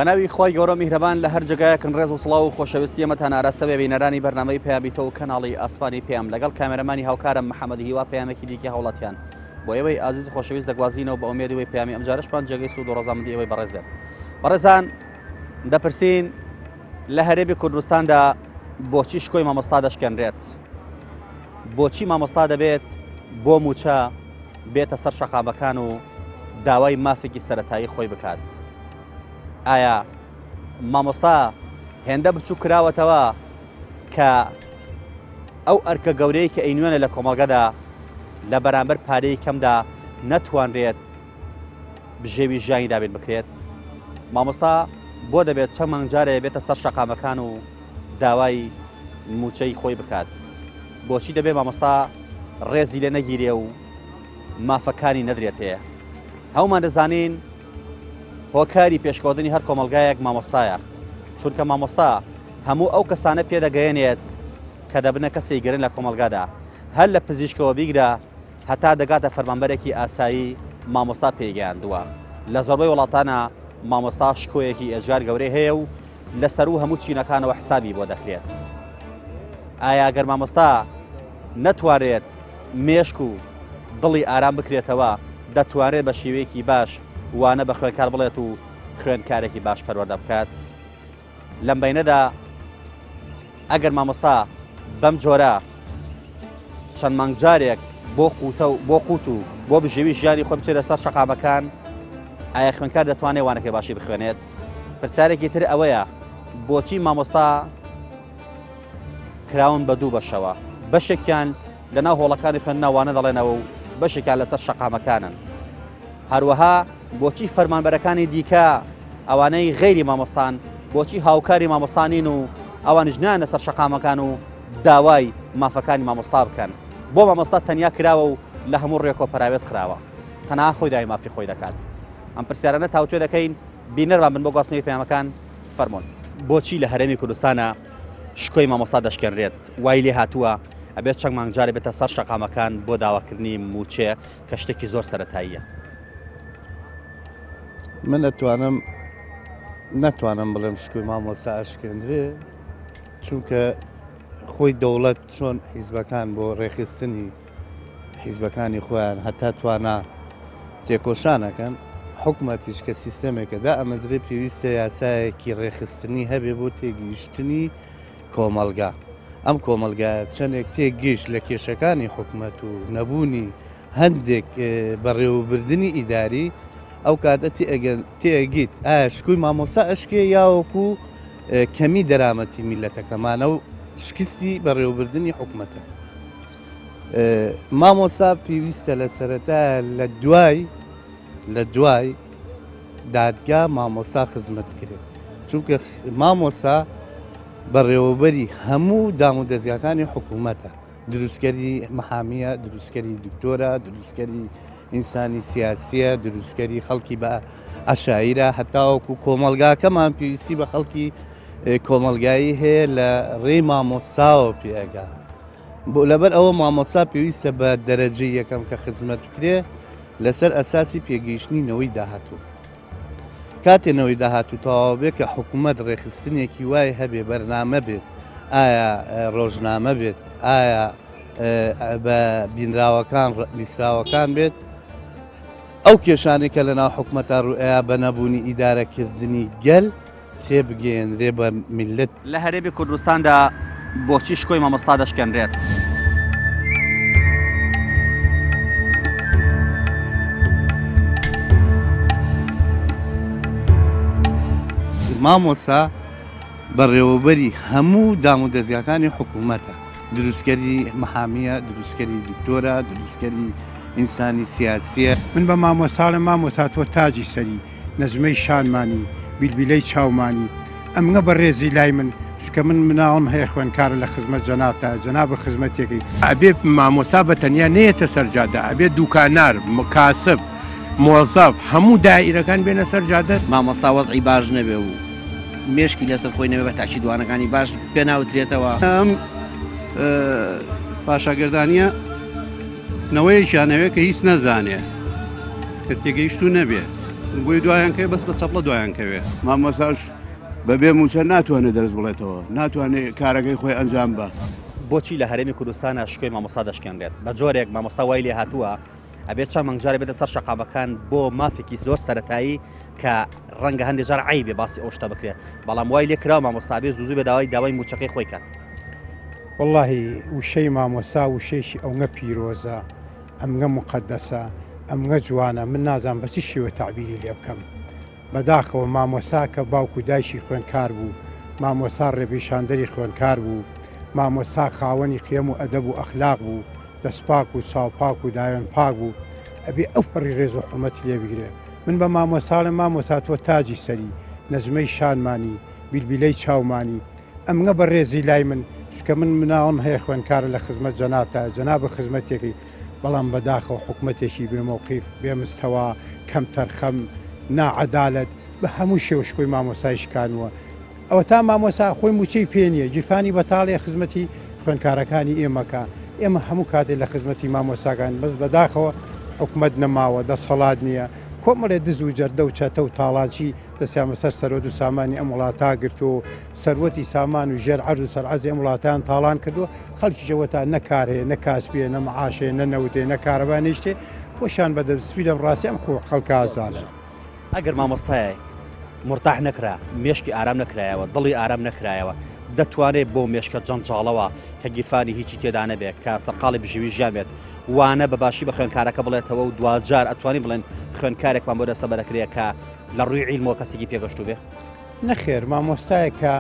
بەناوی خۆی گەورە میهرەبان لە هەر جگایەکن ڕێز و سڵاو و خۆشەویستی ئەمەتان ئاراستە بێ بینەرانی بەرنامەی پێیابیتەوە کەناڵی ئاسمانی پێم لەگەڵ کامێرەمانی هاوکارم محەممەد هیوا پەیامێکی دیکە هەوڵەتیان بۆ ئێوەی ئازیز و خۆشەویست دەگوازینەوە بە ئومێدیەوەی پەیامی ئەمجارشمان جێگەی سوود و ڕۆزامەندی ئەوەی بەڕێز بێت. بەڕێزان دەپرسین لە هەرێمی کوردستاندا بۆچی شکۆی مامۆستا دەشکێنرێت؟ بۆچی مامۆستا دەبێت بۆ موچە بێتە سەر شەقامەکان و داوای مافێکی سەرەتایی خۆی بکات؟ ئایا مامۆستا هێندە بچوو کراوەتەوە کە ئەو ئەرکە گەورەی کە ئەینوێنە لە کۆمەڵگەدا لە بەرامبەر پارەی کەمدا نەتوانرێت بژێوی ژیانی دابێت بکرێت؟ مامۆستا بۆ دەبێت چەند مانگ جارێ بێتە سەر شەقامەکان و داوای موچەی خۆی بکات؟ بۆچی دەبێت مامۆستا ڕێزی لێ نەگیرێ و مافەکانی نەدرێتەیە؟ هەومان دەزانین هۆکاری پێشکەوتنی هەر کۆمەلگایەک مامۆستایە، چونکە مامۆستا هەموو ئەو کەسانە پێدەگەیەنێت کە دەبنە کەسێک گرن لە کۆمەلگادا، هەر لە پزیشکەوە بیگرە هەتا دەگاتە فەرمانبەرێکی ئاسایی مامۆستا پێیگەیاندووە. لە زۆربەی وڵاتانە مامۆستا شکۆیەکی ئێجار گەورەی هەیە و لەسەر و هەموو چینەکانەوە حسابی بۆ دەکرێت. ئایا گەر مامۆستا نەتوانێت مێشک و دڵی ئارام بکرێتەوە دەتوانێت بە شێوەیەکی باش وانە بە خوێنکار بڵێت و خوێنکارێکی باش پەروەردە بکات؟ لەم بەینەدا ئەگەر مامۆستا بەم جۆرە چەند مانگ جارێک بۆ قوت و بۆ بژێوی ژیانی خۆی بچێتە سەر شەقامەکان، ئایا خوێنکار دەتوانێت وانەکەی باشی بخوێنێت؟ پرسیارێکی تر ئەوەیە بۆچی مامۆستا کراون بە دوو بەشەوە، بەشێکیان لەناو هۆڵەکانی خوێندناوانە دەڵێنەوە و بەشێکیان لەسەر شەقامەکانن؟ هەروەها بۆچی فەرمانبەرەکانی دیکە ئەوانەی غەیری مامۆستان بۆچی هاوکاری مامۆستانین و ئەوانیش نان لەسەر شەقامەکان و داوای مافەکانی مامۆستا بکەن؟ بۆ مامۆستا تەنیا کراوە و لە هەموو ڕێکۆ پەراوێز خراوە، تەنها خۆی داوای مافی خۆی دەکات؟ ئەم پرسیارانە تاوتوێ دەکەین، بینەرمان بن بۆ گواستنەوەی پەیامەکان. فەرمۆن بۆچی لە هەرێمی کوردستانە شکۆی مامۆستا دەشکێنرێت؟ وای لێ هاتووە ئەبێت چەند مانگ جارێ بێتە سەر شەقامەکان بۆ داواکردنی موچێ کە شتێکی زۆر سەرەتاییە. من نەتوانم بڵێم شکۆی مامۆستا ئەشکێنرێ، چونکە خۆی دەوڵەت چۆن حیزبەکان بۆ ڕێخستنی حیزبەکانی خۆیان هەتا توانە تێکۆشانەکەن، حکومەتیش کە سیستەمێکەدا ئەمەزرێ پێویستە یاسایەکی ڕێخستنی هەبێ بۆ تێگەیشتنی کۆمەلگا. ئەم کۆمەلگا چەندێک تێگەیشت لە کێشەکانی حکومەت و نەبوونی هەندێک بەڕێوەبردننی ئیداری، ئەو کاتە تێگیت ئایا شکوی مامۆستا ئەشکێ یاوەکو کەمی دەرامەتی میلەتەکەمانە و شکستی بەڕێوەبردننی حکومەتە. مامۆستا پێویستە لە سەرەتا لە دوای دادگا مامۆستا خزمەت کرێت، چونکە مامۆستا بەڕێوەبەری هەموو دام و دەستگاکانی حکوومەتە، دروستکەری مەحامیە، دروستکەری دکتۆرە، دروستکەری ئینسانی سیاسیە، دروستکەری خەڵکی بە عەشایرە، هەتاوەکو کۆمەلگاکەمان پێویستی بە خەڵکی کۆمەلگایی هەیە لە ڕێی مامۆستاوە پێگا. بۆ لەبەر ئەوە مامۆستا پێویستە بە دەرەجەی یەکەم کە خزمەت بکرێ لەسەر ئەساسی پێگەیشتنینەوەی داهاتوو. کاتێنەوەی داهاتوو تەواو بێت کە حکوومەت ڕێخستنێکی وای هەبێ، بەرنامە بێت، ئایا ڕۆژنامە بێت، ئایا بە بینراوەکان لیستراوەکان بێت، ئەو کێشانێک کە لەناو حکوومەتە ڕوئەیە بە نەبوونی ئیدارەکردنی گەل تێبگەێنرێ بە میلەت. لە هەرێمی کوردستاندا بۆچی شکۆی مامۆستا دەشکێنرێت؟ مامۆستا بەڕێوەبەری هەموو دام و دەستگاکانی حکوومەتە، دروستکەری مەحامیە، دروستکەری دکتۆرە، دروستکەری ئینسانی سیاسیە. من بە مامۆستا لە مامۆستا تۆ تاجی سەری نەزمەی شانمانی بیلبیلەی چاومانی ئەمگە بە ڕێزی لای من، چکە من مناڵم هەیە خوێنکارە لە خزمەت جەنابتا، جەنابە خزمەتێکی. ئەبێ مامۆستا بە تەنیا نەیەتە سەرجادە، ئەبێ دوکانار، کاسب، مۆزەف هەموو دائیرەکان بێنە سەر جادە. مامۆستا وەزعی باش نەبێ و مێشکی لەسەر خۆی نەبێ بە تاچی دوانەکانی باش پێ ناوترێتەوە. ئەم پاشاگردانیە نەوەیەکیانەوێت کە هیچ نەزانێ کە تێگەیشت و نەبێ گوی دوایان کەوێ بەس بە چەپڵە دوایان کەوێ مامۆستاش بەبێ موچە ناتوانێت دەرز بڵێتەوە ناتوانێت کارەکەی خۆی ئەنجام بە بۆچی لە هەرێمی کوردستانە شکۆی مامۆستا دەشکێنرێت بە جۆرێک مامۆستا وای لێ هاتووە ئەبێت چەند مەنگجارێ بێتە سەر شەقامەکان بۆ مافێکی زۆر سەرەتایی کە ڕەنگە هەندێک جار عیبێ باسی ئەو شتە بکرێت بەڵام وای لێ کراوە مامۆستا بێ زوزوو بێ داوای موچەکەی خۆی کات واللهی وشەی مامۆسا وشەیشی ئەوگە پیرۆزە ئەمگە مقدسە ئەمگە جوانە من نازان بە چی شێوە تعبیری لێ بکەم بەداخەوە مامۆسا کە باوکو دایشی خوێنکار بوو مامۆسا ڕێبیشاندەری خوێنکار بوو مامۆسا خاوەنی قیەم و ئەدەب و ئەخلاق بوو دەستپاک و چاوپاک و دایان پاک بوو ئەبێ ئەو پەڕی ڕێز و حرمەتی لێ بگرێ من بە مامۆساڵە مامۆسا تۆ تاجی سەری نەزمەی شانمانی بیلبیلەی چاومانی ئەمگە بە ڕێزی لای من چکە من مناڵم هەیە خوێنکارە لە خزمەت جەنابتا جەناب بە خزمەتێکی بەڵام بەداخەوە حکوومەتێکی بێمەوقیف بێمستەوە کەم تەرخەم ناعەدالت بە هەموو شێوشکۆی مامۆسای شکانوە ئەوە تا مامۆسا خۆی موچەی پێنیە گیرفانی بەتاڵێ خزمەتی خوێنکارەکانی ئێمەکە ئێمە هەموو کاتێک لە خزمەتی مامۆساکان بەس بەداخەوە حکوومەت نەماوە دەسەڵات نییە کۆمەڵێ دز و جەردە و چەتە و تاڵانچی دەستیامە سەر سەرۆت و سامانی ئەم وڵاتا گرتو سەروەتی سامان و ژێر عەرز و سەرعەزی ئەم وڵاتیان تاڵان کردووە خەڵکیشەوە تا نەکارهەیە نەکاسبیە نەمەعاشێ نەنەوتێ نەکارەبا نێشتێ خۆشیان بەدەستپی لەم ڕاستی ئەم خەڵکە ئازانە ئەگەر مامۆستایە مرتاح نەکرا مێشکی ئارام نەکرایەوە دڵی ئارام نەکرایەوە دەتوانێت بۆ مێشکە جەنجاڵەوە کە گیرفانی هیچی تێدا نەبێت کە سەرقاڵی بژیوی ژیان بێت وانە بەباشی بە خوێنکارەکە بڵێتەوە و دوجار ئەتوانی بڵێن خوێنکارێکمان بۆ دەستە بەرەکرێت کە لە ڕووی عیلمەوە کەسێکی پێگەشتو بێ نەخێر مامۆستایە کە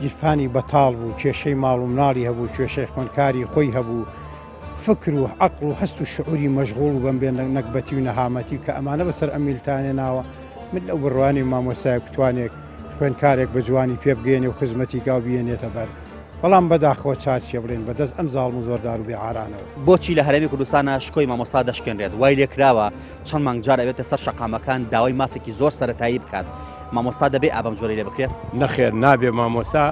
گیرفانی بەتاڵ بوو کێشەی ماڵ و مناڵی هەبوو کێشەی خوێنکاری خۆی هەبوو فکر و عەقڵ و هەست و شعوری مەشغوڵ و بەم بێ نەکبەتی و نەهامەتی کە ئەمانە بەسەر ئەمیلتانێ ناوە من لەو بڕوانی مامۆسای بتوانێت خوێنکارێک بە جوانی پێ بگەێنێ و خزمەتی گاو بێنێتە بەر بەڵام بەداخەوە چارچێ بڵێن بەدەست ئەم زاڵم و زۆردار و بێعارانەوە بۆچی لە هەرێمی کوردستانە شکۆی مامۆستا دەشکێنرێت وای لێ کراوە چەند مانگجار ئەبێتە سەر شەقامەکان داوای مافێکی زۆر سەرەتایی بکات مامۆستا دەبێ ئابەم جۆرەی لێ بکرێت نەخێر نابێ مامۆسا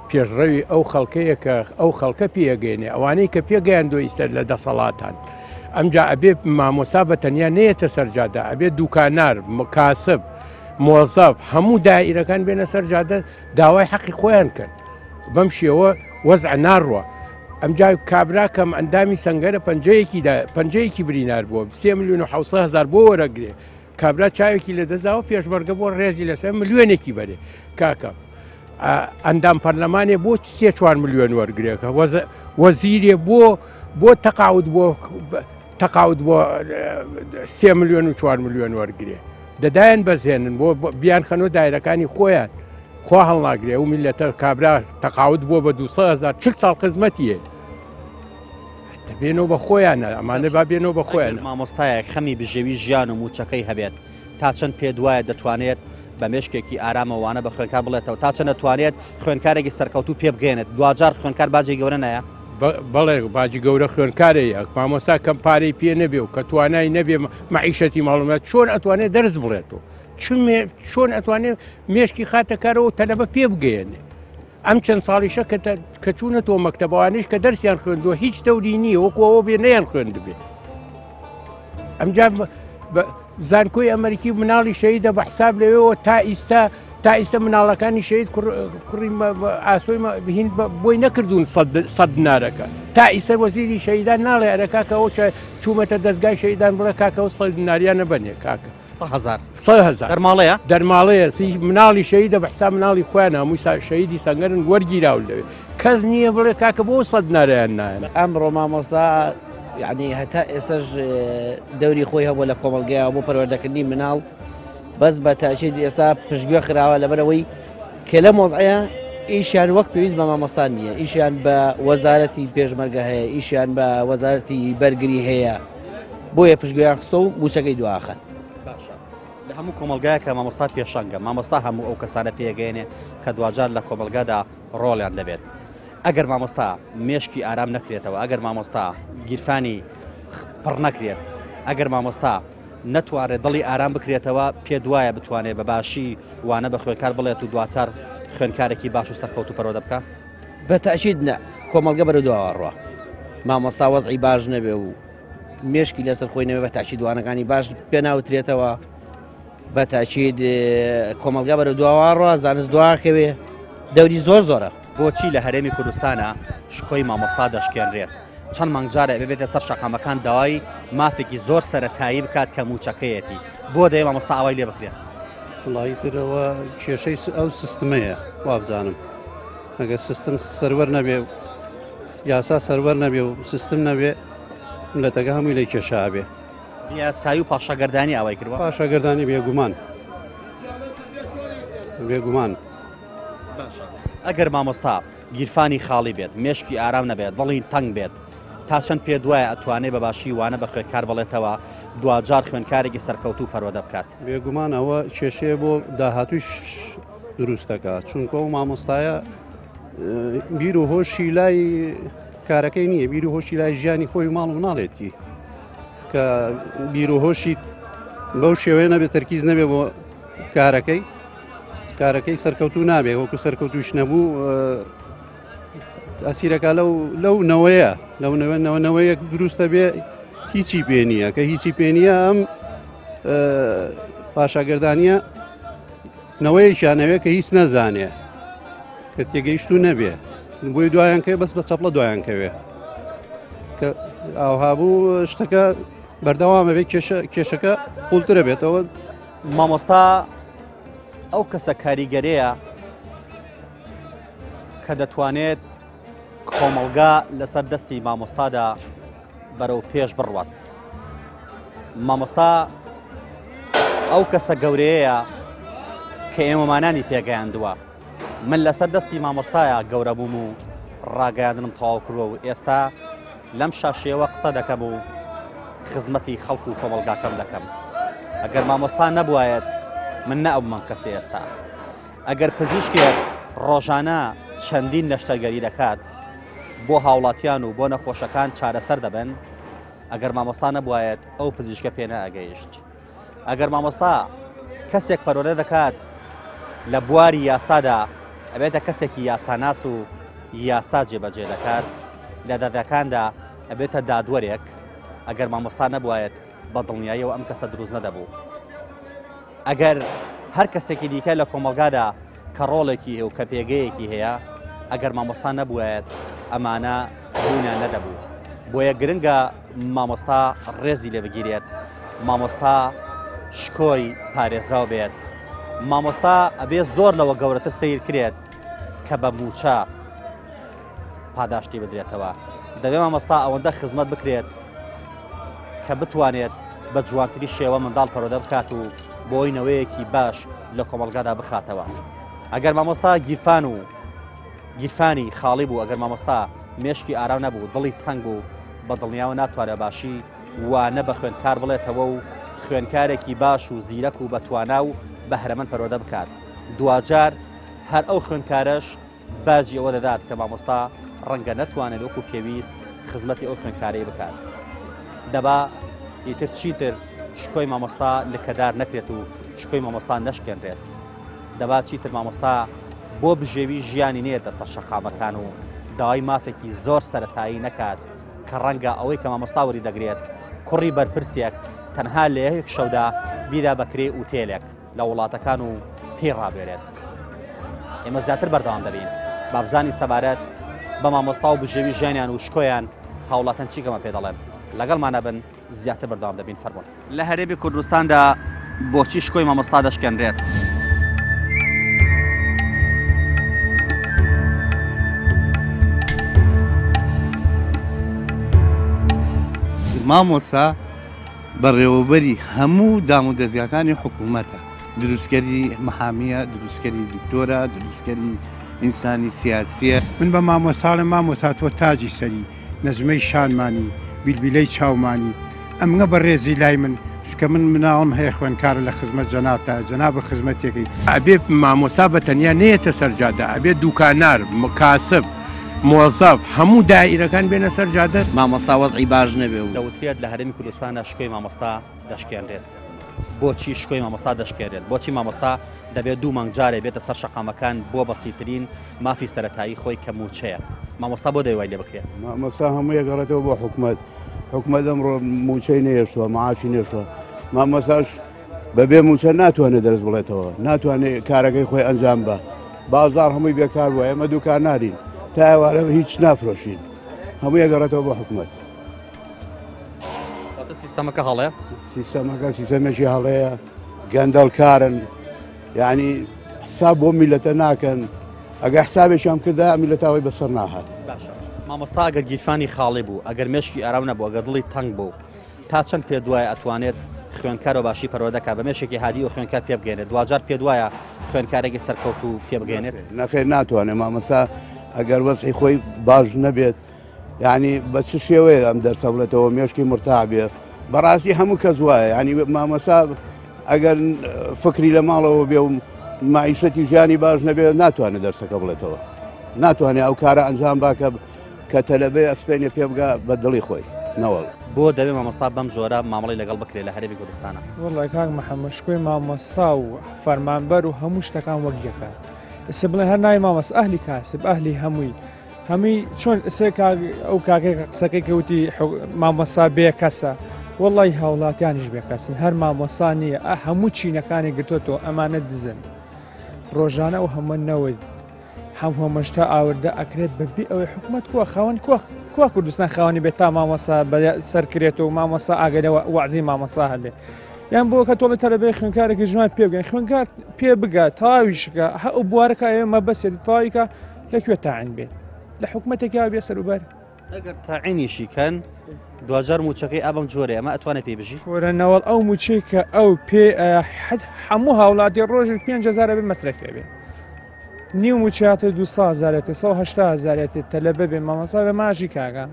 پێشڕەوی ئەو خەڵکەیە کە ئەو خەڵکە پێگەێنێ ئەوانەی کە پێگەیان دۆیستە لە دەسەڵاتان ئەمجا ئەبێ مامۆسا بە تەنیا نەیەتە سەرجادە ئەبێ دوکانار کاسب مۆزەف هەموو دائیرەکان بێنە سەر جادە داوای حەقی خۆیان کرد بەم شێوە وەزع ناڕوە ئەمجا کابرا کەم ئەندامی سنگەرە پەنجەیەکی برینار بووە 3 ملیۆن و 700,000 بۆ وەرەگرێ کابرا چاوێکی لە دەزاوە پێشمەرگە بۆ ڕێزی لەسەر ملیۆنێکی بەرێ کاکە ئەندام پەرلەمانێ بۆ 3-4 ملیۆن وەرگرێکە وەزیرێ بۆ تەقاوت بۆ 3 ملیۆن و 4 ملیۆن وەرگرێ دەدایان بەزێنن بۆ بیان خەنەوە دایرەکانی خۆیان خوا هەڵناگرێ و میلەتە کابرا تەقاوت بووە بە 200,000 40 ساڵ خزمەتیە دەبێنەوە بە خۆیانە ئەمانە با بێنەوە بە خۆیان مامۆستایە خەمی بژێوی ژیان و موچەکەی هەبێت تا چەند پێ دوایە دەتوانێت بە مێشکێکی ئارامەوانە بە خوێنکار بڵێتەوە تا چەند دەتوانێت خوێنکارێکی سەرکەوتوو پێ بگەێنێت دوجار خوێنکار باجی گەورە نایە بەڵێ باجی گەورە خوێنکارەیە مامۆستا کەم پارەی پێ نەبێ و کە توانای نەبێ مەعیشەتی ماڵومات چۆن ئەتوانێت دەرز بڵێتەوە چۆن ئەتوانێت مێشکی خاتە کارەوە تەلەبە پێ بگەێنێ ئەم چەند ساڵیشە کە چوونەتەوە مەکتەبەوانیش کە دەرسیان خوێندووە هیچ دەوری نییە وەکوەوە بێ نەیان خوێندبێ ئەمجا زانکۆی ئەمریکی مناڵی شەیدە بە حساب لەوێەوە تا ئیستا مناڵەکانی شەید کوڕی ئاسۆی هین بۆی نەکردوون 100 دینارەکە تا ئیستا وەزیری شەیدان ناڵێ ئەرەکاکەەوە چوومەتە دەستگای شەیدان بڵێ کاکەەوە 100 دیناریان نەبەنێ کاکە 100,000 دەرماڵەیە مناڵی شەیدە بە حساب مناڵی خۆیان هەمووی شەیدی سەنگەرن وەرگیراو لەوێ کەس نییە بڵێ کاکە بۆ 100 دیناریان نایەن ئەمڕۆ مامۆستا یعنی هەتا ئێسەش دەوری خۆی هەبوو لە کۆمەلگایەوە بۆ پەروەردەکردنی مناڵ بەس بە تاکید ئێستا پشتگوێ خراوە لەبەرەوەی کە لە مۆزعەیە ئیشیان وەک پێویست بە مامۆستان نییە ئیشیان بە وەزارەتی پێشمەرگە هەیە ئیشیان بە وەزارەتی بەرگری هەیە بۆیە پشتگوێیان خستە و بوچەکەی دواخەن لە هەموو کۆمەلگایە کە مامۆستا پێشەنگە مامۆستا هەموو ئەو کەسانە پێگەێنێ کە دوجار لە کۆمەلگادا ڕۆڵیان دەبێت ئەگەر مامۆستا مێشکی ئارام نەکرێتەوە ئەگەر مامۆستا گیرفانی پڕ نەکرێت ئەگەر مامۆستا نەتوانێت دڵی ئارام بکرێتەوە پێ دوایە بتوانێت بە باشی وانە بە خوێنکار بڵێت و دواتر خوێنکارێکی باش و سەرکەوت و پەرۆدە بکە بە تاکید کۆمەلگە بەرە دواوەڕوە مامۆستا وەزعی باش نەبێ و مێشکی لەسەر خۆی نەبێ بە تاکید دوانەکانی باش پێ ناوترێتەوە بە تاکید کۆمەلگا بەرە دواوەڕە زانست دواکەوێ دەوری زۆر زۆرە. بۆچی لە هەرێمی کوردستانە شکۆی مامۆستا دەشکێنرێت؟ چەند مانگجارە ببێتە سەر شەقامەکان داوای مافێکی زۆر سەرەتایی بکات کە موچەکەیەتی بۆ دەیە مامۆستا ئەوای لێ بکرێت؟ وڵی ترەوە کێشەی ئەو سیستمەیە وابزانم ئەگە سیستم سەرەر نەبێ یاسا سەرەر نەبێ و سیستم نەبێ لە تەگە هەمووی لە کێشا بێ یاسایی و پاشەگەردانی ئەوای کردوە پاشەگەردانی بێگومان بێگومان. ئەگەر مامۆستا گیرفانی خاڵی بێت مێشکی ئارام نەبێت دڵی تەنگ بێت تا چەند پێ دوایە ئەتوانێت بە باشی وانە بە خوێنکار بڵێتەوە دوجار خوێنکارێکی سەرکەوتو پەروەدە بکات؟ بێگومان ئەوە کێشەیە بۆ داهاتووش دروست دەکات چونکە و مامۆستایە بیر و هۆشی لای کارەکەی نییە، بیر و هۆشی لای ژیانی خۆی ماڵ و ناڵێتی کە بیر و هۆشی بەو شێوەیە نەبێت تەرکیز نەبێ بۆ کارەکەی سەرکەوتو نابێت وەکو سەرکەوتوش نەبوو ئەسیرەکە لەو نەوەیە لەونەوەیە دروستە بێ هیچی پێ نییە کە هیچی پێ نییە ئەم پاشاگەردانیە نەوەیەکیانەوێت کە هیچ نەزانێ کە تێگەیشتو نەبێ بۆی دوایان کەوێ بەس بە چەپڵە دوایان کەوێ کە ئاوها بوو شتەکە بەردەوامە بێت کێشەکە قوڵترە بێتەوە. مامۆستا ئەو کەسە کاریگەرەیە کە دەتوانێت کۆمەڵگا لەسەر دەستی مامۆستادا بەرەو پێش بڕوات. مامۆستا ئەو کەسە گەورەیە کە ئێمەمانانی پێگەیاندووە. من لەسەر دەستی مامۆستایە گەورە بووم و ڕاگەیاندنم تەواو کردووە و ئێستا لەم شاشەیەوە قسە دەکەم و خزمەتی خەڵک و کۆمەڵگاکەم دەکەم. ئەگەر مامۆستا نەبوایەت من نەئەومان کەسێ ئێستا. ئەگەر پزیشکێک ڕۆژانە چەندین نەشتەرگەری دەکات بۆ هاوڵاتیان و بۆ نەخۆشەکان چارەسەر دەبن، ئەگەر مامۆستا نەبوایەت ئەو پزیشکە پێ نەئەگەیشت. ئەگەر مامۆستا کەسێک پەروەردە دەکات لە بواری یاسادا ئەبێتە کەسێکی یاساناس و یاسا جێبەجێ دەکات، لە دەدەکاندا ئەبێتە دادوەرێک. ئەگەر مامۆستا نەبوایەت بە دڵنیاییەوە ئەم کەسە دروست نەدەبوو. ئەگەر هەر کەسێکی دیکە لە کۆمەلگادا کە ڕۆڵێکی هەیە و کە پێگەیەکی هەیە ئەگەر مامۆستا نەبوایەت ئەمانە بوونە نەدەبوو. بۆیە گرنگە مامۆستا ڕێزی لێ بگیرێت، مامۆستا شکۆی پارێزراو بێت، مامۆستا ئەبێ زۆر لەوە گەورەتر سیر کرێت کە بە موچە پاداشتی بدرێتەوە. دەبێت مامۆستا ئەوەندە خزمەت بکرێت کە بتوانێت بە جوانتری شێوە منداڵ پەروەردە بکات و بۆی نەوەیەکی باش لە کۆمەلگادا بخاتەوە. ئەگەر مامۆستا گیرفانی خاڵی بوو، ئەگەر مامۆستا مێشکی ئارام نەبوو، دڵی تەنگ بوو، بە دڵنیاوە ناتوانێت باشی وانە بە خوێنکار بڵێتەوە و خوێنکارێکی باش و زیرەک و بەتوانا و بەهرەمەند پەروەردە بکات. دوجار هەر ئەو خوێنکارش باجی ئەوە دەدات کە مامۆستا ڕەنگە نەتوانێت وەکو پێویست خزمەتی ئەو خوێنکارەی بکات. دەبا ئیتر چیتر شکۆی مامۆستا لکەدار نەکرێت و شکۆی مامۆستا نەشکێنرێت. دەبا چیتر مامۆستا بۆ بژێوی ژیانی نێتە سەر شەقامەکان و داوای مافێکی زۆر سەرەتایی نەکات کە ڕەنگە ئەوەی کە مامۆستا وەری دەگرێت کوڕی بەرپرسێک تەنها لە یەک شەودا بیدا بەکرێ ئوتێلێک لە وڵاتەکان و پێی ڕابێرێت. ئێمە زیاتر بەردەوام دەبین بابزانی سەبارەت بە مامۆستا و بژێوی ژیانیان و شکۆیان هاوڵاتەن چیکەمە پێ دەڵێن لەگەڵمانە بن زیاتر بەردەوام دەبین. فەرموون. لە هەرێمی کوردستاندا بۆچی شکۆی مامۆستا دەشکێنرێت؟ مامۆستا بەڕێوەبەری هەموو دام و دەستگاکانی حکوومەتە، دروستکەری مەحامیە، دروستکەری دکتۆرە، دروستکەری ئینسانی سیاسیە. من بە مامۆساڵم مامۆسا تۆ تاجی سەری نەزمەی شانمانی بیلبیلەی چاومانی ئەمگە بە ڕێزی لای من شکە من مناڵم هەیە خوێنکارە لە خزمەت جەنابتە جەنابە خزمەتێکی. ئەبێ مامۆسا بە تەنیا نێتە سەرجادە، ئەبێ دوکانار، کاسب، مۆزەف هەموو دائیرەکان بێنە سەر جادە. مامۆستا وەزعی باش نەبێ و دەوترێت لە هەرێمی کوردستانە شکۆی مامۆستا دەشکێنرێت. بۆچی شکۆی مامۆستا دەشکێنرێت؟ بۆچی مامۆستا دەبێت دوو مانگ جارێ بێتە سەر شەقامەکان بۆ بەسیترین مافی سەرەتایی خۆی کە موچەیە؟ مامۆستا بۆ دەیوای لێ بکرێت؟ مامۆستا هەموو یەگەڕێتەوە بۆ حکوومەت. حکوومەت ئەمڕۆ موچەی نێشتووە، معاشی نێشتووە. مامۆستاش بەبێ موچە ناتوانێت دەرز بڵێتەوە ناتوانێت کارەکەی خۆی ئەنجام بە بازار هەمووی بێکار بووە ئێمە دوکان نارین تا ئێوارە هیچ نافرۆشین هەمووی ئەگەڕێتەوە بۆ حکوومەت سیستەمەکە هەڵەیە سیستەمەکە سیستەمێکی هەڵەیە گەندەڵکارن یعنی حساب بۆ میلەتە ناکەن ئەگە حسابێکیان کردا میلەتاوی بەسەر ناهات مامۆستا ئەگەر گیرفانی خاڵی بوو ئەگەر مێشکی ئارام نەبوو ئەگە دڵی تەنگ بوو تا چەند پێ دوایە ئەتوانێت خوێنکار و باشی پەروەردەکە بە مێشێکی هادی و خوێنکار پێ بگەێنێت دوجار پێ دوایە خوێنکارێکی سەرکەوت و پێ بگەێنێت نەخێر ناتوانێت مامەسا ئەگەر وەسعی خۆی باش نەبێت یعنی بە چ شێوەیە ئەم دەرسە بڵێتەوە مێشکی مرتا بێ بەڕاستی هەموو کەس وایە ینی مامەسا ئەگەر فکری لە ماڵەوە بێ و معیشەتی ژیانی باش نەبێت ناتوانێت دەرسەکە بڵێتەوە ناتوانێت ئەو کارە ئەنجام باکە کە تەلەبێ ئەسپێنێ پێ بگا بە دڵی خۆی نەوەڵ بۆ دەبێت مامۆستا بەم جۆرە مامەڵی لەگەڵ بکرێت لە هەرێمی کوردستانە وڵی کاک محەممەد شکۆی مامۆستا و فەرمانبەر و هەموو شتەکان وەک یەکە ئێستا بڵێ هەر ناوی مامۆس ئەهلی کاسب ئەهلی هەمووی چۆن ئەو کاکێک قسەکەی کەوتی مامۆستا بێ کەسە وڵی هاوڵاتیانیش بێ کەسن هەر مامۆسا نییە هەموو چینەکانی گرتوتەوە ئەمانە دزن ڕۆژانە و هەمەنەوەی هەمهۆمەشتا ئاوردە ئەکرێت بەبی ئەوەی حکوومەت کووە خاوەن کووا کوردستان خاوەنی بێت تا مامۆسا سەرکرێت و مامۆسا ئاگەرەوە وعزی مامۆسا هەبێ یان بۆ کە تۆڵی تەلەبێ خوێنکارێکی ژوان پێ بگەن خوێنکار پێ بگە تاویشکە ئەو بوارەکە ئێمە بەسێت تاویکە لەکوێ تاعین بێت لە حکوومەتێکی بێ سەروبەر ئەگەر تاعینیشی کەن دوجار موچەکەی ئابم جۆرە ئەمە ئەتوانێت پێ بژی وەرە نەوەڵ ئەو موچەی کە ئەو پێ هەموو هاوڵاتی ڕۆژی 5,000 بێ مەسرەفێ بێ نیو موچاتە 200,000 180,000 تەلەبە بێ مامۆستا بێ ماژی کاگە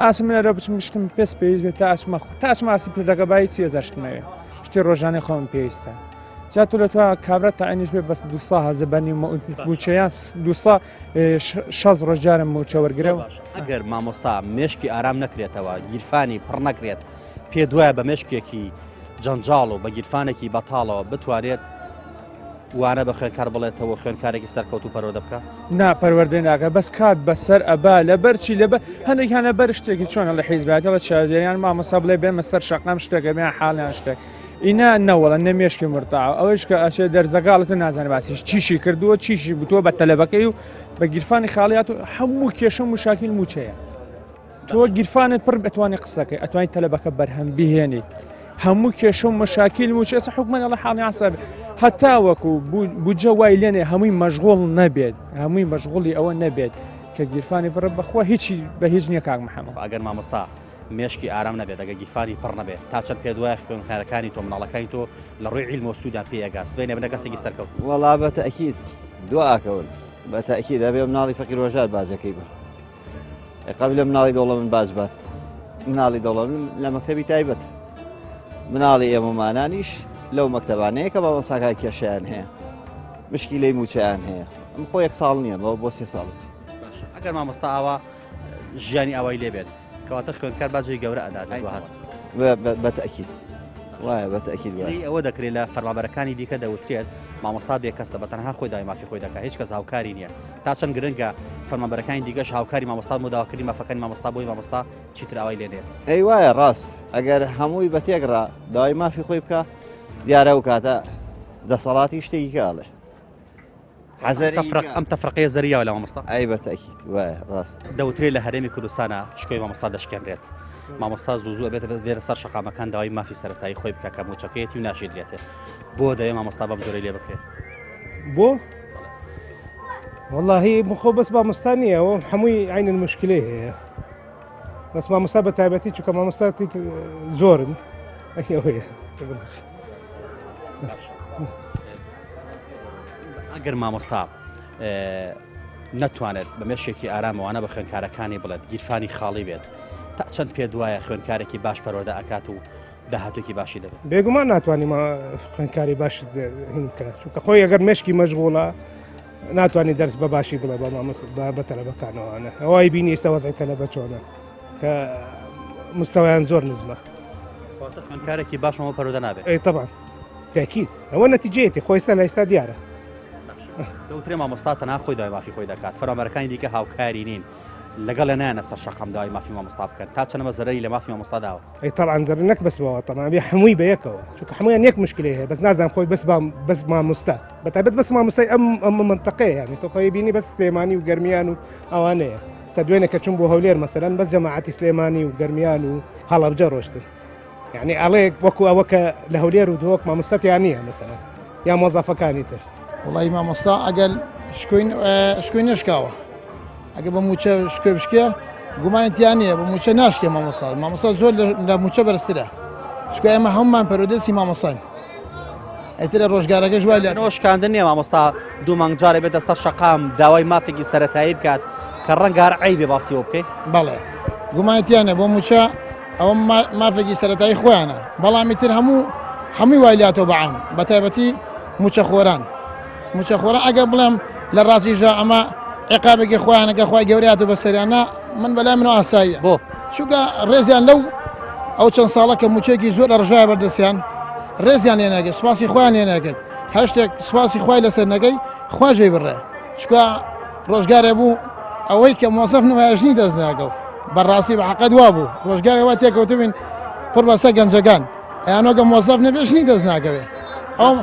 ئاسم لەرە بچم مشکم پێست پێویست بێت تا ئەچمە ئاسی پردەکە بای 30,000 شتمەوێ شتی ڕۆژانەی خۆم پێویستە جا تۆ لە تو کابرا تاعینیش بێ بەس 200,000 بەنی موچەیان 260 ڕۆژجارم موچە وەرگرەوە ئەگەر مامۆستا مێشکی ئارام نەکرێتەوە گیرفانی پڕ نەکرێت پێ دوایە بە مێشکێکی جەنجاڵ و بە گیرفانێکی بەتاڵەوە بتوانێت وانە بە خوێنکار بڵێتەوە خوێنکارێکی سەرکەوت و پەروەردە بکە نا پەروەردەی ناکە بەس کات بەسەر ئەبا لەبەرچی لەبەر هەندێکیان لەبەر شتێکی چۆنە لە حیزباتەوە چاودێریان مامۆستا بڵێ بێمە سەر شەقام شتێکە بێن حاڵیان شتێک ئینا نەوەڵە نەمێشکی مرتاع ئەوەش کە ئەچێ دەرزەگاڵت و نازانێ باسیش چیشی کردووە چیشی بتووە بە تەلەبەکەی و بە گیرفانی خاڵیات و هەموو کێشە و مشاکیل موچەیە تۆ گیرفانت پڕ بتوانێ قسەکەی ئەتوانین تەلەبەکە بەرهەم بهێنیت هەموو کێشە و مشاکیل موچە ئێستا حکومەت لە حاڵی عساب هەتا وەکو بودجە وای لێنێ هەمووی مەشغوڵ نەبێت هەمووی مەشغوڵی ئەوە نەبێت کە گیرفانی پڕ بەخوا هیچی بە هیچ نییە کاک محەممەد ئەگەر مامۆستا مێشکی ئارام نەبێت ئەگە گیرفانی پڕ نەبێت تا چەند پێ دوای خوێنکارەکانی تۆ مناڵەکانی تۆ لە ڕووی عیلم و سوودیان پێیەگا سبەی نەبنە کەسێکی سەرکەوت وەڵا بەتەئکید دعاکەون بەتەئکید ئەبێ مناڵی فەقیر ڕۆژار بازەکەی بە قبل مناڵی دەوڵە من باز بات مناڵی دەوڵە من لە مەکتەبی تایبەت مناڵی ئێمەمانانیش لەو مەکتەبانەیە کە مامۆستاکان کێشیان هەیە مشکیلەی موچەیان هەیە ئەم خۆ 1 ساڵ نییە بۆ 3 ساڵت ئەگەر مامۆستا ئاوا ژیانی ئەوەی لێبێت کەواتە خوێنکار باجی گەورە ئەدات بەتەئکید وایە بەتەئکید ئەوە دەکرێت لە فەرمانبەرەکانی دیکە دەوترێت مامۆستا بێکەستە بە تەنها خۆی داوای مافی خۆی دەکات هیچ کەس هاوکاری نییە تا چەند گرنگە فەرمانبەرەکانی دیگەش هاوکاری مامۆستا مداواکردنی مافەکانی مامۆستا بۆی مامۆستا چیتر ئەوەی لێنێت ئەی وایە ڕاست ئەگەر هەمووی بە تێکڕا داوای مافی خۆی بکە دیارە و کاتە دەسەڵاتی شتێکی کاڵێ ئەم تەفرقەیە زەریاوە لە مامۆستا ئەی بەتەئکید وایە ڕاست دەوترێت لە هەرێمی کوردستانە شکۆی مامۆستا دەشکێنرێت مامۆستا زوو بێت بێرە سەر شەقامەکان داوای مافی سەرەتایی خۆی بکە کە موچەکەیەتی و ناشیدرێتێ بۆ دەوێت مامۆستا بەم جۆرەی لێ بکرێت بۆ والله بخۆ بەس مامۆستا نییە ئەوە هەمووی عین المشکلەی هەیە بەس مامۆستا بە تایبەتی چونکە مامۆستاتی زۆرن ئەوەیە ئەگەر مامۆستا نەتوانێت بە مێشێکی ئارامەوانە بە خوێنکارەکانی بڵێت گیرفانی خاڵی بێت تا چەند پێ دوایە خوێنکارێکی باش پەروەردە ئەکات و داهاتوێکی باشی دەبێت بێگومان ناتوانانی خوێنکاری باش هینکە چونکە خۆی ئەگەر مشکی مەشغوڵە ناتوانانی دەرس بە باشی بڵێ بە تەلەبەکانەوەوانە ئەوەی بینی ئێستا وەزای تەلەبە چۆنە کە مستەوایان زۆر نزمە خوێنکارێکی باشەوە پەروەردە نابێت ئەی طبعا تاکید ئەوە نەتیجەیەتی خۆی ستا لە ئێستا دیارە دەوترێ مامۆستا تەنها خۆی داوای مافی خۆی دەکات فەرمانبەرەکانی دیکە هاوکاری نین لەگەڵ نایەنە سەر شەقام داوای مافی مامۆستا بکەن تا چەنەمە زەرەری لە مافی مامۆستا داوە ئەی طبعا زەر نەک بەسەوە طبعا بێ هەمووی بە یەکەوە چونکە هەموویان یەک مشکلەیە هەیە بەس نازانم خۆی بەس مامۆستا بەتایبەت بەس مامۆستای ئەم منتەقەیە یعنی تۆ خۆی بینی بەس سلێمانی و گەرمیان و ئەوانەیە سە دوێنێ کە چوون بۆ هەولێر مەسەلەن بەس جەماعەتی سلێمانی و گەرمیان و هەڵەبجە ڕۆشتن یعنی ئەڵێ وەکو ئەوە کە لە هەولێر و دۆک مامۆستاتیان نییە مەسەلەن یا مۆزافەکانی تر وڵی مامۆستا ئەگەر شکوی نشکاوە ئەگە بە موچە شکوێ بشکێ گومانیان نییە بە موچە ناشکێ مامۆستا زۆر لە موچە بەرزترە شکوێ ئێمە هەمومان پەرودەسی مامۆساین ئەیترە ڕۆژگارەکە ژوای لە شکاندن نییە مامۆستا دوو مانگ جارێ بێتە سەر شەقام داوای مافێکی سەرەتایی بکات کە ڕەنگە هەر عەیبێ باسیەوە بکەیت بەڵێ گومانیانە بۆ موچە ئەوە مافێکی سەرەتایی خۆیانە بەڵامی تر هەمووی وای لاتۆ بەعام بە تایبەتی موچە خۆران ئەگە بڵێم لە ڕاستیژە ئەمە عقابێکی خۆیانەکە خۆی گەورەیاتۆ بە سەریانە من بەلای منەوە ئاساییە بۆ چونکە ڕێزیان لەو ئەو چەند ساڵە کە موچێکی زۆر ڕژای بەردەستیان ڕێزیان لێ ناگەێت سوپاسی خۆیان لێ ناکرد هەر شتێک سوپاسی خوای لەسەر نەگەی خواژێ بڕێ چکە ڕۆژگارێ بوو ئەوەی کە مۆسەف نوایژنی دەست ناگەوت بەڕاستی بە حەقەت وا بوو ڕۆژگارێەوە تێکەوتبین پڕ بەسە گەنجەکان ئەیانۆگە مۆسەف نەبێژنی دەست ناگەوێت ئەو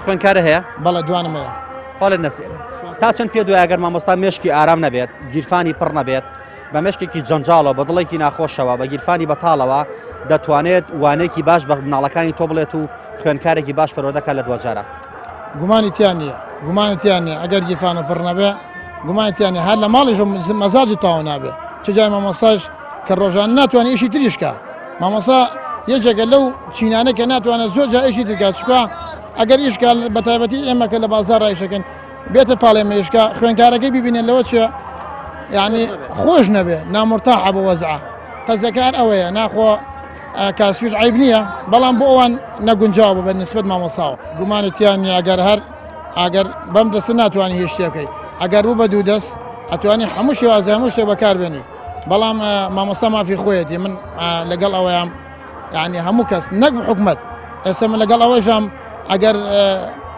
خوێنکارە هەیە بەڵە دوانمەیە خۆڵێ نەسێرە تا چەند پێ دوای ئەگەر مامۆستا مێشکی ئارام نەبێت گیرفانی پڕ نەبێت بە مشکێکی جەنجاڵەوە بە دڵێکی ناخۆشەوە بە گیرفانی بەتاڵەوە دەتوانێت وانەیەکی باش بە مناڵەکانی تۆ بڵێت و خوێنکارێکی باش پەرۆدەکە لە دوجارە گومانیان نییە ئەگەر گیرفانە پڕ نەبێ گومانیان هەر لە ماڵیش مەزاجی تاوا نابێ چ جای مامۆساژ کە ڕۆژان ناتوانێت ئیشی تریشکە مامۆسا یەکێکە لەو چینانە کە ناتوانێت زۆر جا ئیشی ترکات چکە ئەگەر ئیشکە بە تایبەتی ئێمەکە لە بازار ڕایشەکەن بێتە پاڵێمەیشکە خوێنکارەکەی ببینێن لەوە چێ یعنی خۆش نەبێ نامرتاح بە وەزع قەزەکان ئەوەیە ناخۆ کاسپیش عیب نییە بەڵام بۆ ئەوان نەگونجاو بە نسبەت مامۆساوە گومانێتیان ئەگەر بەم دەست ناتوانانی هیچ شتێکەکەی ئەگەر بوو بە دوو دەست ئەتوانی هەموو شێوازە هەموو شتێک بەکاربێنی بەڵام مامۆستا مافی خۆیەتی من لەگەڵ ئەوەیان یعنی هەموو کەس نەک حکومت ئێستا من لەگەڵ ئەوەژام ئەگەر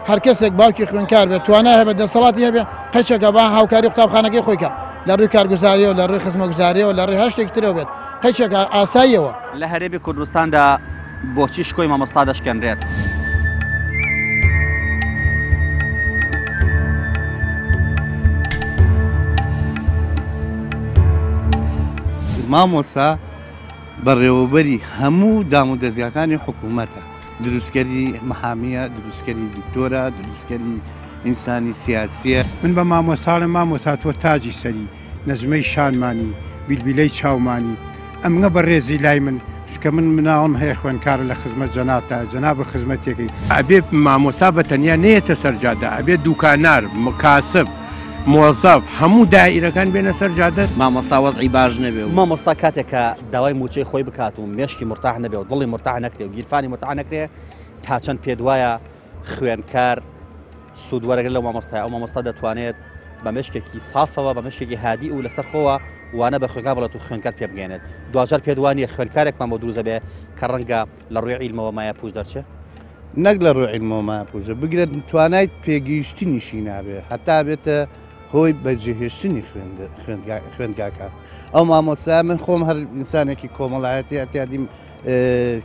هەر کەسێک باوکی خوێنکار بێت توانای هەبێت دەسەڵاتی هەبێ قەیچێکە با هاوکاری قوتابخانەکەی خۆیکە لە ڕووی کارگوزاریەوە لە ڕووی خزمەتگوزاریەوە لە ڕووی هەر شتێک ترەوە بێت قەیچێکە ئاساییەوە لە هەرێمی کوردستاندا بۆچی شکۆی مامۆستا دەشکێنرێت مامۆستا بەڕێوەبەری هەموو دام و دەستگاکانی حکوومەتە دروستکەری مەحامیە دروستکەری دکتۆرە دروستکەری ئینسانی سیاسیە من بە مامۆساڵم مامۆسا تۆ تاجی سەری نەزمەی شانمانی بیلبیلەی چاومانی ئەمگە بە ڕێزی لای من شکە من مناڵم هەیە خوێنکارە لە خزمەت جەنابتا جەناب خزمەتێکی ئەبێ مامۆسا بە تەنیا نەیەتە سەرجادە ئەبێ دوکانار کاسب مۆزەف هەموو دائیرەکان بێنە سەر جادە مامۆستا وەزعی باش نەبێ و مامۆستا کاتێکە داوای موچەی خۆی بکات و مێشکی مرتاح نەبێ و دڵی مرتاح نەکرێ و گیرفانی مرتاح نەکرێ تا چەند پێ دوایە خوێنکار سوودوەرەگەر لەو مامۆستای ئەو مامۆستا دەتوانێت بە مشکێکی سافەوە بە مشکێکی هادی و لەسەر خۆوە وانە بە خوێنکار بڵێت و خوێنکار پێ بگەێنێت دوجار پێ دوانیە خوێنکارێکمان بۆ دروزە بێ کە ڕەنگە لە ڕووی عیلمەوە مایە پوش دەرچێت نەک لە ڕووی عیلمەوە مایە پوشە بگرێت توانای پێگەیشتی نیشی نابێ هەتا بێتە هۆی بەجێهێشتنی خوێندگاکە ئەو مامۆستا من خۆم هەر ئینسانێکی کۆمەڵایەتی ئەتیادیم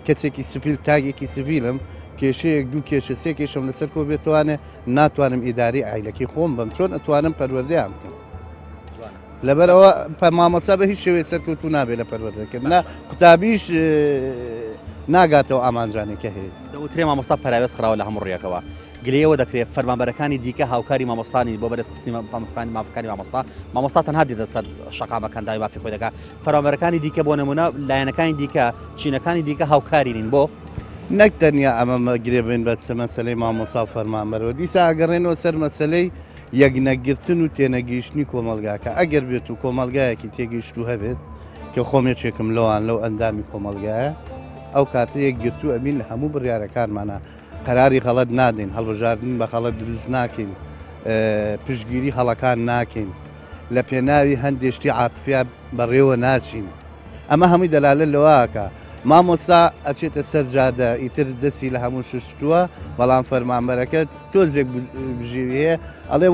کەسێکی سفیل تاگێکی سڤیلم کێشەیەک دوو کێشە سێ کێشم لەسەر کۆ بێتوانێ ناتوانم ئیداری عیلەکەی خۆم بم چۆن ئەتوانم پەروەردەیان بکەم لەبەرەوە مامۆستا بە هیچ شێوەیە سەرکەوتو نابێت لە پەروەردەکردن قوتابیش ناگاتەوە ئامانجانێکە هەیە دەوترێ مامۆستا پەراوێز خراوە لە هەموو ڕێەکەوە گلەوە دەکرێت فەرمانبەرەکانی دیکە هاوکاری مامۆستانی بۆ بەرزخستنی مافەکانی مامۆستا تەنها دیدە سەر شەقامەکان داوای مافی خۆی دەکات فەرمانبەرەکانی دیکە بۆ نمونە لایەنەکانی دیکە چینەکانی دیکە هاوکارین بۆ نەک تەنیا ئەمە گرێبێن بە مەسەلەی مامۆستا و فەرمانبەرەوە دیسا ئەگەڕێنەوە سەر مەسەلەی یەکنەگرتن و تێنەگەیشتنی کۆمەلگاکە ئەگەر بێت و کۆمەلگایەکی تێگەیشت و هەبێت کە خۆمێکێکم لەوان لەو ئەندامی کۆمەلگایە ئەو کاتە یەکگرتو ئەبین لە هەموو بڕیارەکانمانە قەراری غەڵەت نادەین هەڵبژاردن بە خەڵەت دروست ناکەین پشتگیری هەڵەکان ناکەین لە پێناوی هەندێشتی عاتفیا بەڕێوە ناچین ئەمە هەمووی دەلالە لەوەکە مامۆستا ئەچێتە سەر جادە ئیتر دەستی لە هەموو شتووە بەڵام فەرمانبەرەکە تۆزێک بژێوی هەیە ئەڵێ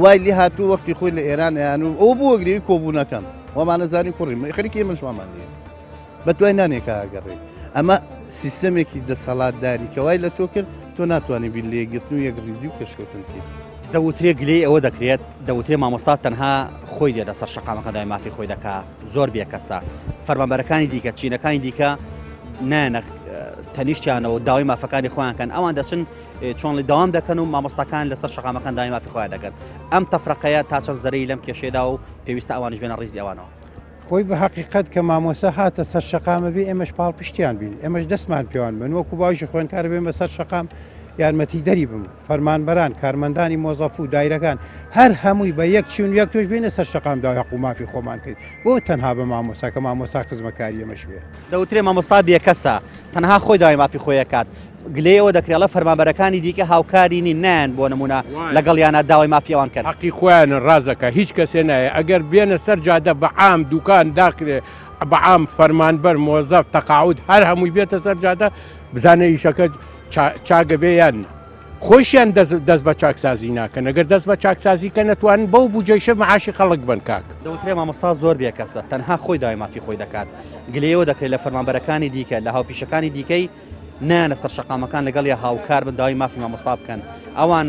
وای لی هاتوو وەختی خۆی لە ئێران یان و ئەو بۆ گرێی کۆبوونەکەم وەمانەزانی کوڕی خەریکی ئێمەش وامان نیە بە دوای نانێکە ئاگەڕێ ئەمە سیستەمێکی دەسەڵاتداری کەوای لە تۆ کرد تۆ ناتوانانی بین لێگرتن و یەک ریزی و کەشکەوتن کرد دەوترێ گلەی ئەوە دەکرێت دەوترێ مامۆستا تەنها خۆی دێدە سەر شەقامەکە دای مافی خۆی دەکا زۆر بێکەسە فەرمانبەرەکانی دیکە چینەکانی دیکە نانە تەنیشتیانەوە داوای مافەکانی خۆیانکەن ئەوان دەچن چۆن لە داوام دەکەن و مامۆستاکان لەسەر شەقامەکان داوای مافی خۆیان دەکەن ئەم تەفرەقەیە تا چەند زەرەی لەم کێشێدا و پێویستە ئەوانش بێنە ڕیزی ئەوانەوە خۆی بە حقیقت کە مامۆسا هاتە سەر شەقامە بێ ئێمەش پاڵ پشتیان بین ئێمەش دەستمان پێوان بن وەکو باوشی خوێنکار بێن بەسەر شەقام یارمەتی دەری بم فەرمانبەران کارمەندانی مۆزەف و دایرەکان هەر هەمووی بە یەک چون یەک توش بینە سەر شەقام دا حقوق مافی خۆمان کرد بۆ تەنها بە مامۆسا کە مامۆسا خزمەکاری ئێمەش بێ دەوترێ مامۆستا بێکەسە تەنها خۆی داوای مافی خۆیەکات گلەیەوە دەکرێڵە فەرمانبەرەکانی دیکە هاوکارینی نان بۆ نمونە لەگەڵیانە داوای مافیەوان کرد حەقی خۆیان ڕازەکە هیچ کەسێ نایە ئەگەر بێنە سەر جادە بە عام دوکان داکرێ بە عام فەرمانبەر مۆزەف تەقاعود هەر هەمووی بێتە سەر جادە بزانە ئیشەکە چاگە بێ یان خۆشیان دەست بە چاکسازی ناکەن ئەگەر دەست بە چاکسازی کە نەتوانن بەو بجێشە معاشی خەڵک بن کاک دەوترێ مامۆستا زۆر بێکەسە تەنها خۆی داوای مافی خۆی دەکات گلەیەوە دەکرێت لە فەرمانبەرەکانی دیکە لە هاوپیشەکانی دیکەی نانە سەر شەقامەکان لەگەڵ یا هاوکار بن داوای مافی مامۆستا بکەن ئەوان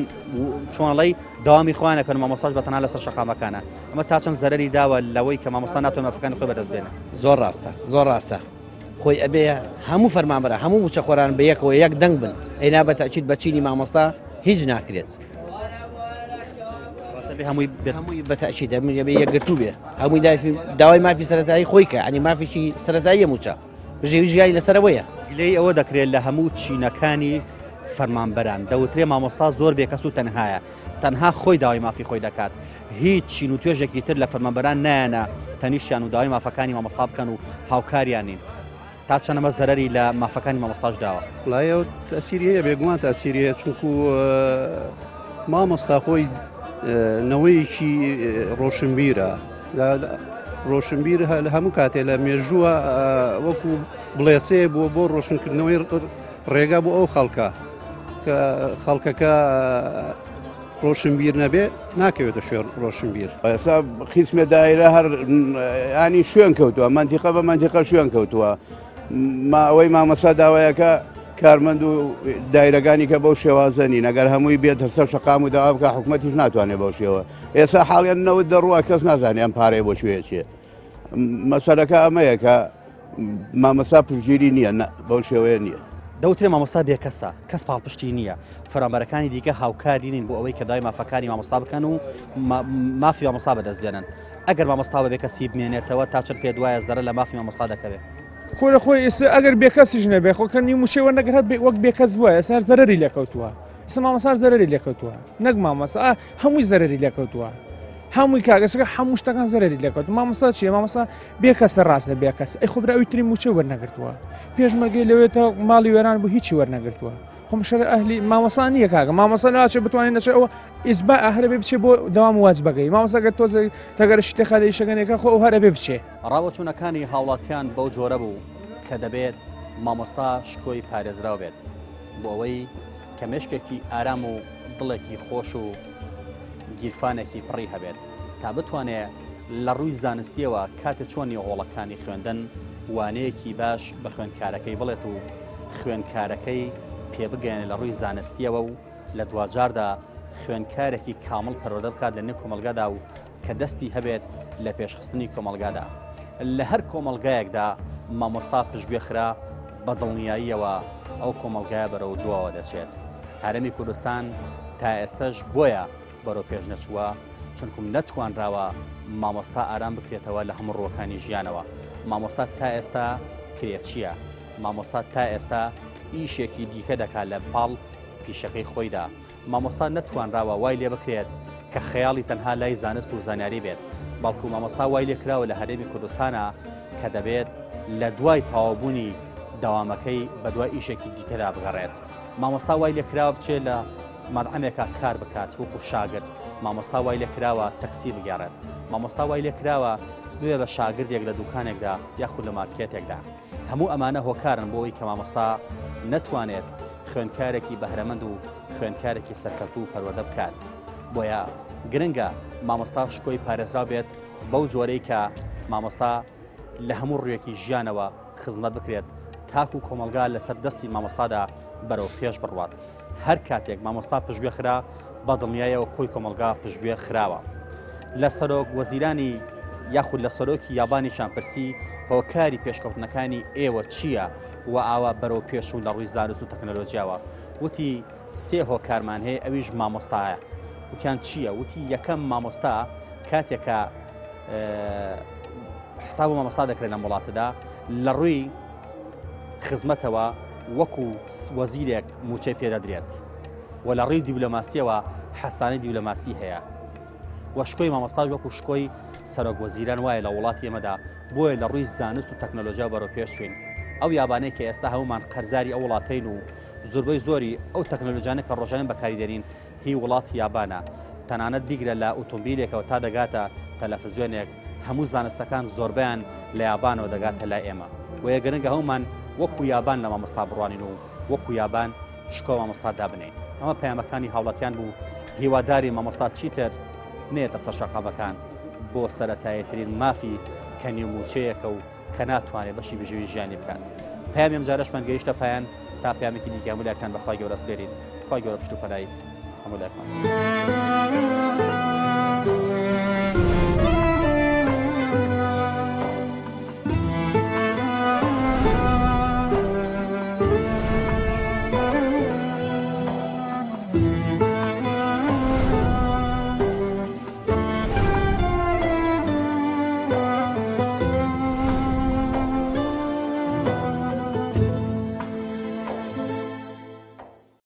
چۆنڵی داوامی خۆیانەکەن مامۆستاش بەتەنها لەسەر شەقامەکانە ئەمە تا چەند زەرەری داوە لەوەی کە مامۆستا ناتوانێت مافەکانی خۆی بەدەست بێنە زۆر ڕاستە زۆر ڕاستە خۆی ئەبێ هەموو فەرمانبەرە هەموو وچە خۆران بە یەکەوە یەک دەنگ بن ئەینا بە تاکید بە چینی مامۆستا هیچ ناکرێت هەمووی بە تاکید دەبێ یەکگرتوو بێ هەمووی داوای مافی سەرەتایی خۆی کە ئەنی مافیشی سەرەتایی موچە بژێوی ژیانی لەسەرەوەیە گلەی ئەوە دەکرێت لە هەموو چینەکانی فەرمانبەران دەوترێ مامۆستا زۆر بێکەس و تەنهایە تەنها خۆی داوای مافی خۆی دەکات هیچ چین و توێژێکی تر لە فەرمانبەران نایەنە تەنیشتیان و داوای مافەکانی مامۆستا بکەن و هاوکاریانین تا چەندەمە زەرەری لە مافەکانی مامۆستاش داوە لایەوە تەسیریەیە بێگومان تاسیریە چونکو مامۆستا خۆی نەوەیەکی ڕۆشنبیرە ڕۆشنبیر لە هەموو کاتێ لە مێژووە وەکو بڵێسێ بۆ ڕۆشنکردنەوەی ڕێگا بۆ ئەو خەڵکە کە خەڵکەکە ڕۆشنبیر نەبێ ناکەوێتە شوێن ڕۆشنبیر ئێستا خیسمە دایرە هەر ینی شوێن کەوتووە منتیقە بە منتیقە شوێن کەوتووە ئەوەی مامۆستا داوایەکە کارمەند و دایرەکانی کە بەو شێوازەنی ئەگەر هەمووی بێت هەرسەر شەقام و داوا بکە حکوومەتیش ناتوانێت بەو شێوە ئێستا حاڵیان نەوت دەڕوە کەس نازانێ ئەم پارەی بۆ شوێ چیە مەسەلەکە ئەمەیە کە مامۆستا پشتگیری نییە بەو شێوەیە نییە دەوترێ مامۆستا بێکەسە کەس پاڵپشتی نییە فەرمانبەرەکانی دیکە هاوکارینین بۆ ئەوەی کە داوای مافەکانی مامۆستا بکەن و مافی مامۆستا بەدەست بێنن ئەگەر مامۆستا بە بێکەسی بمێنێتەوە تا چەند پێ دوایە زەرە لە مافی مامۆستا دەکەوێت خۆرە خۆی ئێستا ئەگەر بێکەسیش نەبێ خۆکەنی موچەوە نەگەرات وەک بێکەس بووە ئێستا زەرەری لێکەوتووە ئێستا مامۆستا زەرەری لێکەوتووە نەک مامۆستا هەمووی زەرەری لێکەوتووە هەمووی کاگەسەکە هەموو شتەکان زەرەری لێکەوت مامۆستا چیە مامۆستا بێکەسە ڕاستە بێکەس ئەی خۆبرا ئەوی موچە وەرنەگرتووە پێشمەرگەی لەوێتە ماڵی وێران بوو هیچی وەرنەگرتووە خۆم شەر ئەهلی مامۆستا نییە کاگە مامۆستا ناچێ بتوانین نەچێت ئەوە ئیسبا ئاهرە بێ بچێ بۆ دەوام واجبەکەی مامۆستاگە تۆزە تەگەر شتێ خەلەی شەگەنێکە خۆ هەرە بێ بچێ ڕاوەچوونەکانی هاوڵاتیان بەو جۆرە بوو کە دەبێت مامۆستا شکۆی پارێزراو بێت بۆ ئەوەی کە مێشکێکی ئارام و دڵێکی خۆش و گیرفانێکی پڕی هەبێت تا بتوانێت لە ڕووی زانستیەوە کاتێک چۆنی هۆڵەکانی خوێندن وانەیەکی باش بە خوێندکارەکەی بڵێت و خوێندکارەکەی پێبگەێنێت لە ڕووی زانستیەوە و لە دوجاردا خوێندکارێکی کامل پەرۆدە بکات لە نێو کۆمەلگادا و کە دەستی هەبێت لە پێشخستنی کۆمەلگادا لە هەر کۆمەلگایەکدا مامۆستا پشتگوێخرا بە دڵنیاییەوە ئەو کۆمەلگایە بەرەو دووەوە دەچێت هەرێمی کوردستان تا ئێستش بۆیە بەرەو پێش نەچووە چونکم نەتوانراوە مامۆستا ئارام بکرێتەوە لە هەموو ڕۆکانی ژیانەوە مامۆستا تا ئێستا کرێت چییە مامۆستا تا ئێستا ئیشێکی دیکە دەکات لە پاڵ پیشەکەی خۆیدا مامۆستا نەتوانراوە وای لێ بکرێت کە خەیاڵی تەنها لای زانست و زانیاری بێت بەڵکو مامۆستا وای لێکراوە لە هەرێمی کوردستانە کە دەبێت لە دوای تەواوبوونی دەوامەکەی بە دوای ئیشێکی دیکەدا بگەڕێت مامۆستا وای لێکراوە بچێت لە مەدعەمێکە کار بکات وەکو شاگرد مامۆستا وای لێکراوە تەکسی بگەڕێت مامۆستا وای لێکراوە بوێ بە شاگردێک لە دوکانێکدا یاخود لە مارکێتێکدا هەموو ئەمانە هۆکارن بۆەوەی کە مامۆستا نەتوانێت خوێندکارێکی بەهرەمەند و خوێندکارێکی سەرکەوتوو و پەروەردە بکات بۆیە گرنگە مامۆستا شکۆی پارێزرا بێت بەو جۆرەی کە مامۆستا لە هەموو ڕوویەکی ژیانەوە خزمەت بکرێت تاکو و کۆمەلگا لەسەر دەستی مامۆستادا بەرەو پێش بڕوات. هەر کاتێک مامۆستا پشتگوێ خرا بە دڵنیایەوە کۆی کۆمەلگا پشتگوێ خراوە. لە سەرۆک وەزیرانی یاخود لە سەرۆکی یابانیشان پرسی هۆکاری پێشکەوتنەکانی ئێوە چییە و ئاوا بەرەو پێش و لە ڕووی زانست و تەکنەلۆژیاوە. وتی سێ هۆکارمان هەیە ئەویش مامۆستایە. وتیان چییە؟ وتی یەکەم مامۆستا کاتێکە حساب و مامۆستا دەکرێت لە وڵاتەدا لە ڕووی خزمەتەوە وەکو وەزیرێک موچەی پێدەدرێت و لە ڕووی دیبلۆماسیەوە حەسانی دیبلۆماسی هەیە. وەشکۆی مامۆستا وەکو شکۆی سەرۆک وەزیران وایە لە وڵاتی ئێمەدا بۆیە لە ڕووی زانست و تەکنەلۆژیا بەرەو پێش چوین. ئەو یابانەی کە ئێستا هەمومان قەرزاری ئەو وڵاتین و زۆربەی زۆری ئەو تەکنەلۆژیانە کە ڕۆژانە بەکاری دێنین هی وڵاتی یابانە. تەنانەت بیگرە لە ئۆتۆمبیلێکەوە تا دەگاتە تەلەڤیزیۆنێک هەموو زانستەکان زۆربیان لە یابانەوە دەگاتە لای ئێمە. وەیە گەرنگە هەمومان وەکو یابان لە مامۆستا بڕوانین و وەکو یابان شکۆ مامۆستا دابنێن. ئەمە پەیامەکانی هاوڵاتیان بوو. هیواداری مامۆستا چیتر نێتە سەر شەقامەکان بۆ سەرەتاییترین مافی کەنی و موچەیەکە و کە ناتوانێت بەشی بژێوی ژیانی بکات. پەیامی ئەم جارەشمان گەیشتە پایان تا پەیامێکی دیکە هەموو لایەکان بەخوای گەورە سپێرین. خی گەورە پشت و پەنای هەموو لایەکمان.